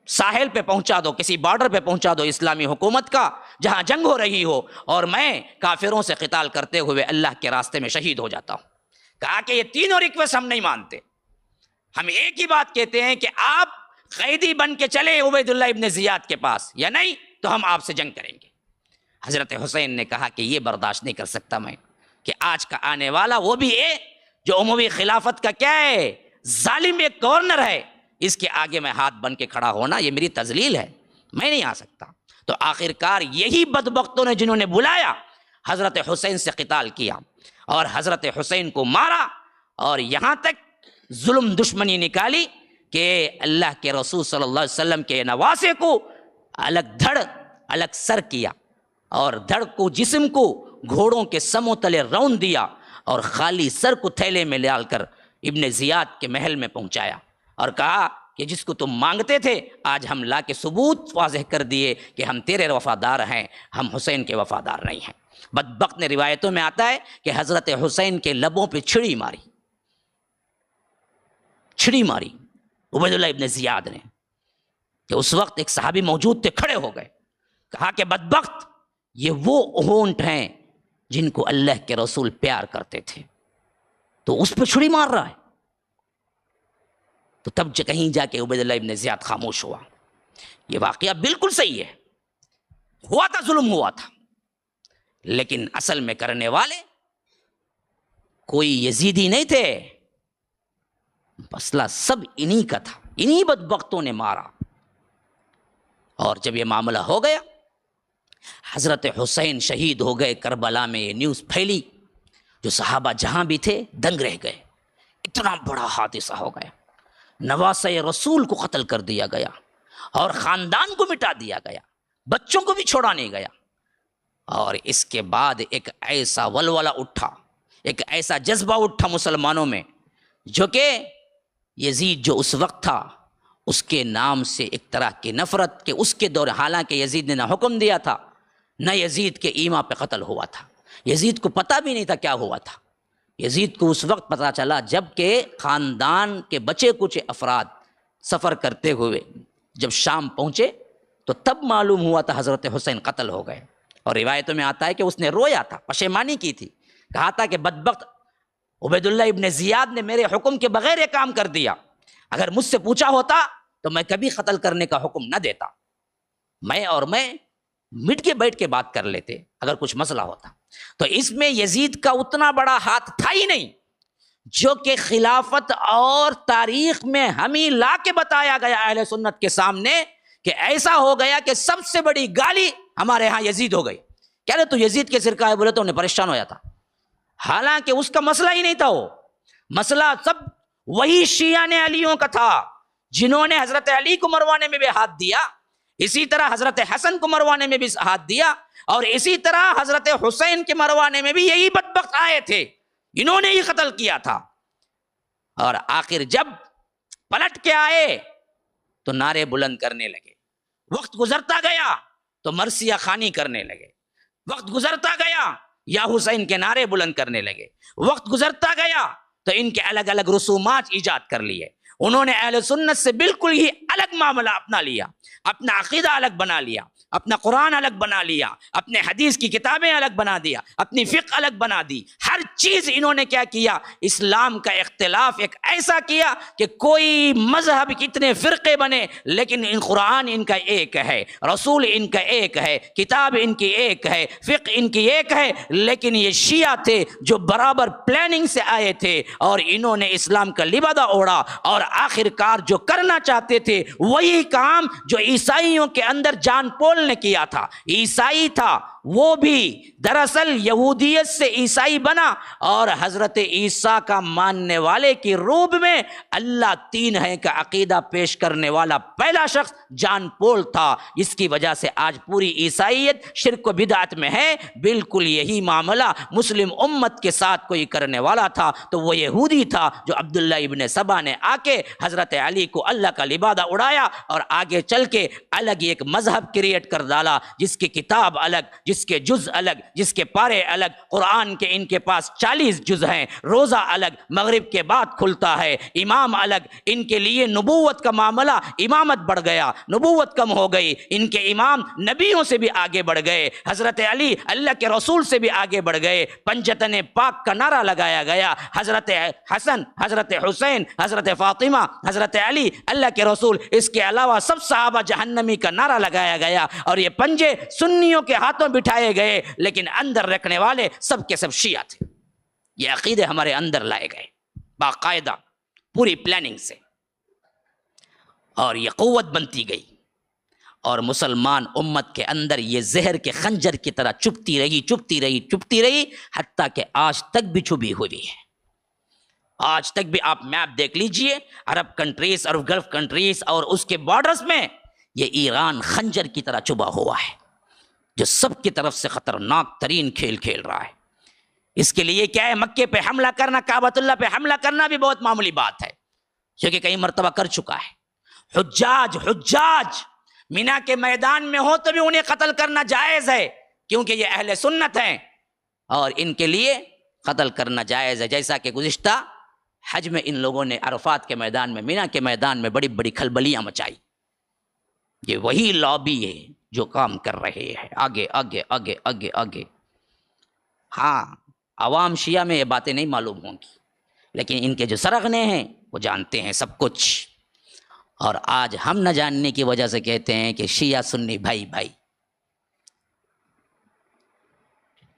Speaker 1: ساحل پہ پہنچا دو، کسی بارڈر پہ پہنچا دو اسلامی حکومت کا، جہاں جنگ ہو رہی ہو، اور میں کافروں سے قتال کرتے ہوئے اللہ کے راستے میں شہید ہو جاتا ہوں۔ کہا کہ یہ تینوں ریکویسٹ ہم نہیں مانتے، ہم ایک ہی بات کہتے ہیں کہ آپ قیدی بن کے چلے عبید اللہ ابن زیاد کے پاس، یا نہیں تو ہم آپ سے جنگ کریں گے۔ حضرت حسین نے کہا کہ یہ برداشت نہیں کر سکتا میں، کہ آج کا آنے والا وہ بھی ہے جو اموی خلافت کا کیا ہے، ظالم ایک گورنر ہے، اس کے آگے میں ہاتھ بن کے کھڑا ہونا یہ میری تذلیل ہے، میں نہیں آ سکتا۔ تو آخرکار یہی بدبختوں نے جنہوں نے بلایا حضرت حسین سے قتال کیا اور حضرت حسین کو مارا، اور یہاں تک ظلم دشمنی نکالی کہ اللہ کے رسول صلی اللہ علیہ وسلم کے نواسے کو الگ دھڑ الگ سر کیا، اور دھڑ کو، جسم کو گھوڑوں کے سموں تلے رون دیا، اور خالی سر کو تھیلے میں ڈال کر ابن زیاد کے محل میں پہنچایا، اور کہا کہ جس کو تم مانگتے تھے آج ہم لا کے ثبوت واضح کر دیے کہ ہم تیرے وفادار ہیں، ہم حسین کے وفادار نہیں ہیں۔ بدبخت نے روایتوں میں آتا ہے کہ حضرت حسین کے لبوں پہ چھڑی ماری عبید اللہ ابن زیاد نے، کہ اس وقت ایک صحابی موجود تھے، کھڑے ہو گئے، کہا کہ بدبخت یہ وہ ہونٹ ہیں جن کو اللہ کے رسول پیار کرتے تھے، تو اس پہ چھڑی مار رہا ہے۔ تو تب کہیں جا کے عبید اللہ ابن زیاد خاموش ہوا۔ یہ واقعہ بالکل صحیح ہے، ہوا تھا، ظلم ہوا تھا، لیکن اصل میں کرنے والے کوئی یزیدی نہیں تھے، مسئلہ سب انہی کا تھا، انہی بدبختوں نے مارا۔ اور جب یہ معاملہ ہو گیا، حضرت حسین شہید ہو گئے کربلا میں، یہ نیوز پھیلی، جو صحابہ جہاں بھی تھے دنگ رہ گئے، اتنا بڑا حادثہ ہو گیا، نواسہ رسول کو قتل کر دیا گیا، اور خاندان کو مٹا دیا گیا، بچوں کو بھی چھوڑا نہیں گیا۔ اور اس کے بعد ایک ایسا ولولہ اٹھا، ایک ایسا جذبہ اٹھا مسلمانوں میں، جو کہ یزید جو اس وقت تھا اس کے نام سے ایک طرح کی نفرت، کہ اس کے دور، حالانکہ یزید نے نہ حکم دیا تھا نہ یزید کے ایما پہ قتل ہوا تھا، یزید کو پتہ بھی نہیں تھا کیا ہوا تھا۔ یزید کو اس وقت پتہ چلا جب کہ خاندان کے بچے کچھ افراد سفر کرتے ہوئے جب شام پہنچے تو تب معلوم ہوا تھا حضرت حسین قتل ہو گئے۔ اور روایتوں میں آتا ہے کہ اس نے رویا تھا، پشیمانی کی تھی، کہا تھا کہ بدبخت عبید اللہ ابن زیاد نے میرے حکم کے بغیر یہ کام کر دیا، اگر مجھ سے پوچھا ہوتا تو میں کبھی قتل کرنے کا حکم نہ دیتا، میں مٹ کے بیٹھ کے بات کر لیتے اگر کچھ مسئلہ ہوتا۔ تو اس میں یزید کا اتنا بڑا ہاتھ تھا ہی نہیں، جو کہ خلافت اور تاریخ میں ہمیں لا کے بتایا گیا اہل سنت کے سامنے کہ ایسا ہو گیا کہ سب سے بڑی گالی ہمارے ہاں یزید ہو گئی۔ کہہ رہے تو یزید کے سرکہ ہے، بولے تو انہیں پریشان ہو جاتا، حالانکہ اس کا مسئلہ ہی نہیں تھا، وہ مسئلہ سب وہی شیعہ نے علیوں کا تھا، جنہوں نے حضرت علی کو مروانے میں بھی ہاتھ دیا، اسی طرح حضرت حسن کو مروانے میں بھی ہاتھ دیا، اور اسی طرح حضرت حسین کے مروانے میں بھی یہی بدبخت آئے تھے، انہوں نے ہی قتل کیا تھا۔ اور آخر جب پلٹ کے آئے تو نعرے بلند کرنے لگے، وقت گزرتا گیا تو مرثیہ خوانی کرنے لگے، وقت گزرتا گیا یا حسین کے نعرے بلند کرنے لگے، وقت گزرتا گیا تو ان کے الگ الگ رسومات ایجاد کر لیے، انہوں نے اہل سنت سے بالکل ہی الگ معاملہ اپنا لیا، اپنا عقیدہ الگ بنا لیا، اپنا قرآن الگ بنا لیا، اپنے حدیث کی کتابیں الگ بنا دیا، اپنی فقہ الگ بنا دی، ہر چیز انہوں نے کیا کیا، اسلام کا اختلاف ایک ایسا کیا کہ کوئی مذہب کتنے فرقے بنے لیکن ان قرآن ان کا ایک ہے، رسول ان کا ایک ہے، کتاب ان کی ایک ہے، فقہ ان کی ایک ہے، لیکن یہ شیعہ تھے جو برابر پلاننگ سے آئے تھے اور انہوں نے اسلام کا لبادہ اوڑھا اور آخرکار جو کرنا چاہتے تھے وہی کام جو عیسائیوں کے اندر جان پول نے کیا تھا۔ عیسائی تھا وہ بھی دراصل یہودیت سے عیسائی بنا اور حضرت عیسیٰ کا ماننے والے کی روب میں اللہ تین ہے کا عقیدہ پیش کرنے والا پہلا شخص جان پول تھا، جس کی وجہ سے آج پوری عیسائیت شرک و بدعت میں ہے۔ بالکل یہی معاملہ مسلم امت کے ساتھ کوئی کرنے والا تھا تو وہ یہودی تھا جو عبداللہ ابن سبا نے آ کے حضرت علی کو اللہ کا لبادہ اڑایا اور آگے چل کے الگ ایک مذہب کریٹ کر ڈالا، جس کی کتاب الگ، جس کے جز الگ، جس کے پارے الگ، قرآن کے ان کے پاس 40 جز ہیں، روزہ الگ مغرب کے بعد کھلتا ہے، امام الگ، ان کے لیے نبوت کا معاملہ، امامت بڑھ گیا، نبوت کم ہو گئی، ان کے امام نبیوں سے بھی آگے بڑھ گئے، حضرت علی اللہ کے رسول سے بھی آگے بڑھ گئے، پنجتن پاک کا نعرہ لگایا گیا، حضرت حسن، حضرت حسین، حضرت فاطمہ، حضرت علی اللہ کے رسول، اس کے علاوہ سب صحابہ جہنمی کا نعرہ لگایا گیا، اور یہ پنجے سنیوں کے ہاتھوں بٹھائے گئے لیکن اندر رکھنے والے سب کے سب شیعہ تھے۔ یہ عقیدے ہمارے اندر لائے گئے باقاعدہ پوری پلاننگ سے، اور یہ قوت بنتی گئی، اور مسلمان امت کے اندر یہ زہر کے خنجر کی طرح چپتی رہی حتیٰ کہ آج تک بھی چھپی ہوئی ہے۔ آج تک بھی آپ میپ دیکھ لیجئے، عرب کنٹریز اور گلف کنٹریز اور اس کے بارڈرز میں یہ ایران خنجر کی طرح چھپا ہوا ہے، جو سب کی طرف سے خطرناک ترین کھیل کھیل رہا ہے۔ اس کے لیے کیا ہے، مکے پہ حملہ کرنا، کعبۃ اللہ پہ حملہ کرنا بھی بہت معمولی بات ہے، کیونکہ کئی مرتبہ کر چکا ہے۔ حجاج مینا کے میدان میں ہو تو بھی انہیں قتل کرنا جائز ہے، کیونکہ یہ اہل سنت ہیں اور ان کے لیے قتل کرنا جائز ہے۔ جیسا کہ گزشتہ حج میں ان لوگوں نے عرفات کے میدان میں، مینا کے میدان میں بڑی بڑی کھلبلیاں مچائی۔ یہ وہی لابی ہے جو کام کر رہے ہیں، آگے آگے آگے آگے آگے۔ ہاں، عوام شیعہ میں یہ باتیں نہیں معلوم ہوں گی، لیکن ان کے جو سرغنے ہیں وہ جانتے ہیں سب کچھ، اور آج ہم نہ جاننے کی وجہ سے کہتے ہیں کہ شیعہ سنی بھائی بھائی،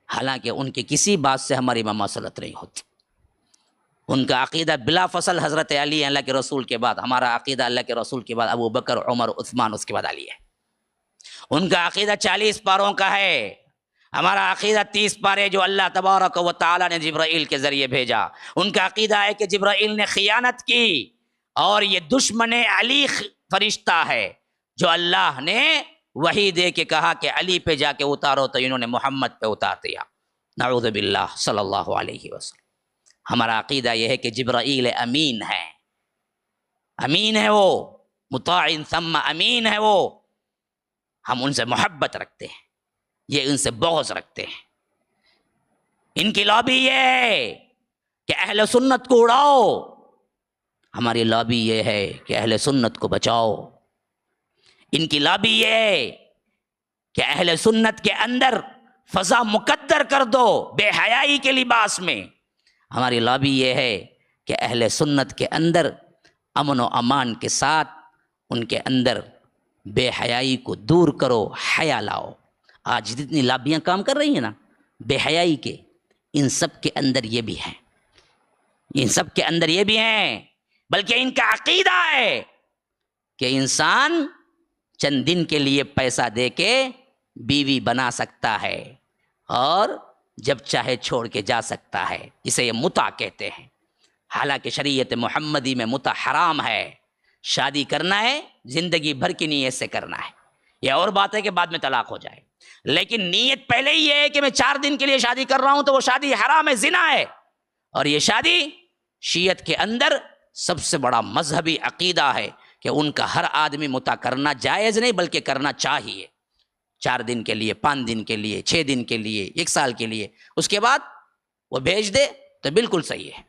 Speaker 1: حالانکہ ان کی کسی بات سے ہماری مماثلت نہیں ہوتی۔ ان کا عقیدہ بلا فصل حضرت علی اللہ کے رسول کے بعد، ہمارا عقیدہ اللہ کے رسول کے بعد ابو بکر، عمر، عثمان، اس کے بعد علی ہے۔ ان کا عقیدہ 40 پاروں کا ہے، ہمارا عقیدہ 30 پارے جو اللہ تبارک و تعالی نے جبرائیل کے ذریعے بھیجا۔ ان کا عقیدہ ہے کہ جبرائیل نے خیانت کی اور یہ دشمن علی فرشتہ ہے، جو اللہ نے وحی دے کے کہا کہ علی پہ جا کے اتارو تو انہوں نے محمد پہ اتار دیا، نعوذ باللہ صلی اللہ علیہ وسلم۔ ہمارا عقیدہ یہ ہے کہ جبرائیل امین ہے، امین ہے وہ، مطاع ثم امین ہے وہ۔ ہم ان سے محبت رکھتے ہیں، یہ ان سے بغض رکھتے ہیں۔ ان کی لابی یہ ہے کہ اہل سنت کو اڑاؤ، ہماری لابی یہ ہے کہ اہل سنت کو بچاؤ۔ ان کی لابی یہ ہے کہ اہل سنت کے اندر فضا مقدر کر دو بے حیائی کے لباس میں، ہماری لابی یہ ہے کہ اہل سنت کے اندر امن و امان کے ساتھ ان کے اندر بے حیائی کو دور کرو، حیا لاؤ۔ آج جتنی لابیاں کام کر رہی ہیں نا بے حیائی کے، ان سب کے اندر یہ بھی ہیں، ان سب کے اندر یہ بھی ہیں، بلکہ ان کا عقیدہ ہے کہ انسان چند دن کے لیے پیسہ دے کے بیوی بنا سکتا ہے اور جب چاہے چھوڑ کے جا سکتا ہے، اسے یہ متع کہتے ہیں۔ حالانکہ شریعت محمدی میں متع حرام ہے، شادی کرنا ہے زندگی بھر کی نیت سے کرنا ہے، یہ اور بات ہے کہ بعد میں طلاق ہو جائے، لیکن نیت پہلے ہی یہ ہے کہ میں 4 دن کے لیے شادی کر رہا ہوں تو وہ شادی حرام ہے، زنا ہے۔ اور یہ شادی شیعت کے اندر سب سے بڑا مذہبی عقیدہ ہے کہ ان کا ہر آدمی متع کرنا جائز نہیں بلکہ کرنا چاہیے، 4 دن کے لیے، 5 دن کے لیے، 6 دن کے لیے، 1 سال کے لیے، اس کے بعد وہ بھیج دے تو بالکل صحیح ہے،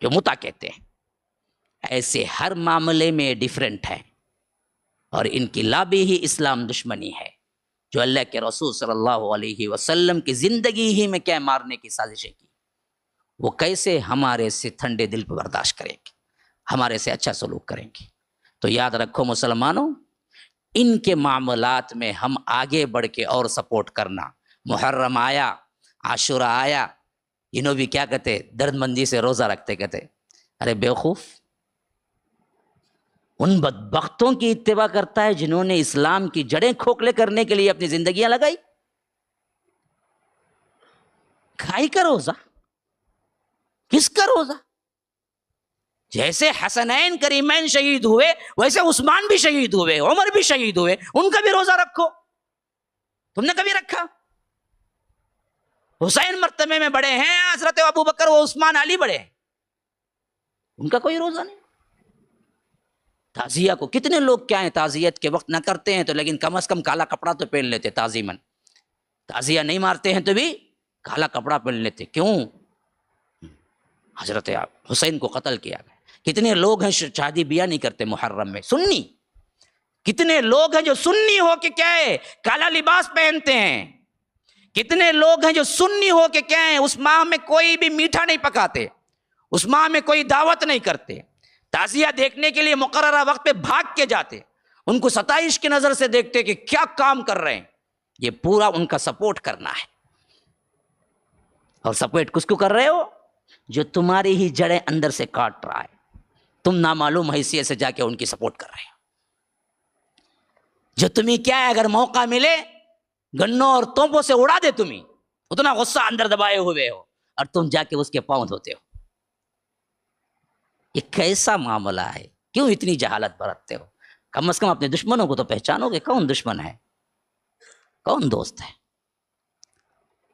Speaker 1: جو متع کہتے ہیں۔ ایسے ہر معاملے میں ڈیفرنٹ ہے، اور ان کی لابی ہی اسلام دشمنی ہے، جو اللہ کے رسول صلی اللہ علیہ وسلم کی زندگی ہی میں کیا مارنے کی سازشیں کی، وہ کیسے ہمارے سے ٹھنڈے دل پہ برداشت کریں گے، ہمارے سے اچھا سلوک کریں گے؟ تو یاد رکھو مسلمانوں، ان کے معاملات میں ہم آگے بڑھ کے اور سپورٹ کرنا۔ محرم آیا، عاشورہ آیا، انہوں بھی کیا کہتے، درد مندی سے روزہ رکھتے، کہتے ارے بیوقوف، ان بدبختوں کی اتباع کرتا ہے جنہوں نے اسلام کی جڑیں کھوکھلے کرنے کے لیے اپنی زندگیاں لگائی۔ کھائی کا روزہ، کس کا روزہ؟ جیسے حسنین کریمین شہید ہوئے ویسے عثمان بھی شہید ہوئے، عمر بھی شہید ہوئے، ان کا بھی روزہ رکھو۔ تم نے کبھی رکھا؟ حسین مرتبے میں بڑے ہیں، حضرت ابو بکر و عثمان علی بڑے ہیں، ان کا کوئی روزہ نہیں۔ تعزیہ کو کتنے لوگ کیا ہیں تعزیت کے وقت نہ کرتے ہیں تو لیکن کم از کم کالا کپڑا تو پہن لیتے تعظیماً، تعزیہ نہیں مارتے ہیں تو بھی کالا کپڑا پہن لیتے۔ کیوں؟ حضرت حسین کو قتل کیا گیا۔ کتنے لوگ ہیں شادی بیاہ نہیں کرتے محرم میں، سنی، کتنے لوگ ہیں جو سنی ہو کے کیا ہے کالا لباس پہنتے ہیں، کتنے لوگ ہیں جو سنی ہو کے کیا ہے اس ماہ میں کوئی بھی میٹھا نہیں پکاتے، اس ماہ میں کوئی دعوت نہیں کرتے، تعزیہ دیکھنے کے لیے مقررہ وقت پہ بھاگ کے جاتے، ان کو ستائش کی نظر سے دیکھتے کہ کیا کام کر رہے ہیں۔ یہ پورا ان کا سپورٹ کرنا ہے، اور سپورٹ کس کو کر رہے ہو؟ جو تمہاری ہی جڑیں اندر سے کاٹ رہا ہے، تم نامعلوم حیثیت سے جا کے ان کی سپورٹ کر رہے ہو، جو تمہیں کیا ہے اگر موقع ملے گنوں اور توپوں سے اڑا دے، تمہیں اتنا غصہ اندر دبائے ہوئے ہو اور تم جا کے اس کے پاؤں دھوتے ہو۔ یہ کیسا معاملہ ہے؟ کیوں اتنی جہالت برتتے ہو؟ کم از کم اپنے دشمنوں کو تو پہچانو کہ کون دشمن ہے، کون دوست ہے۔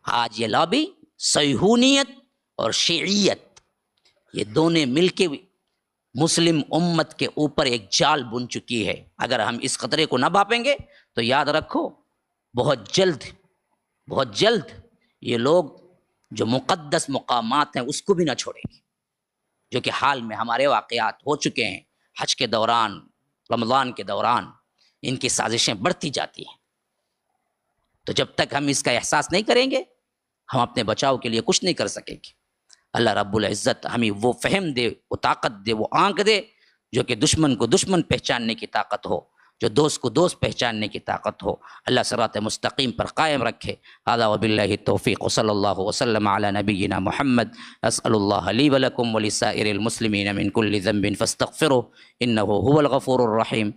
Speaker 1: آج یہ لابی صہیونیت اور شیعیت یہ دونوں مل کے مسلم امت کے اوپر ایک جال بن چکی ہے۔ اگر ہم اس خطرے کو نہ بھاپیں گے تو یاد رکھو بہت جلد یہ لوگ جو مقدس مقامات ہیں اس کو بھی نہ چھوڑیں گے، جو کہ حال میں ہمارے واقعات ہو چکے ہیں۔ حج کے دوران، رمضان کے دوران ان کی سازشیں بڑھتی جاتی ہیں، تو جب تک ہم اس کا احساس نہیں کریں گے ہم اپنے بچاؤ کے لیے کچھ نہیں کر سکیں گے۔ اللہ رب العزت ہمیں وہ فہم دے، وہ طاقت دے، وہ آنکھ دے جو کہ دشمن کو دشمن پہچاننے کی طاقت ہو، جو دوست کو دوست پہچاننے کی طاقت ہو۔ اللہ صراط مستقیم پر قائم رکھے۔ ھذا وباللہ التوفیق، وصلی اللہ وسلم علی نبینا محمد۔ اسأل اللہ لی ولکم ولسائر المسلمین من کل ذنب فاستغفروہ انہ هو الغفور الرحیم۔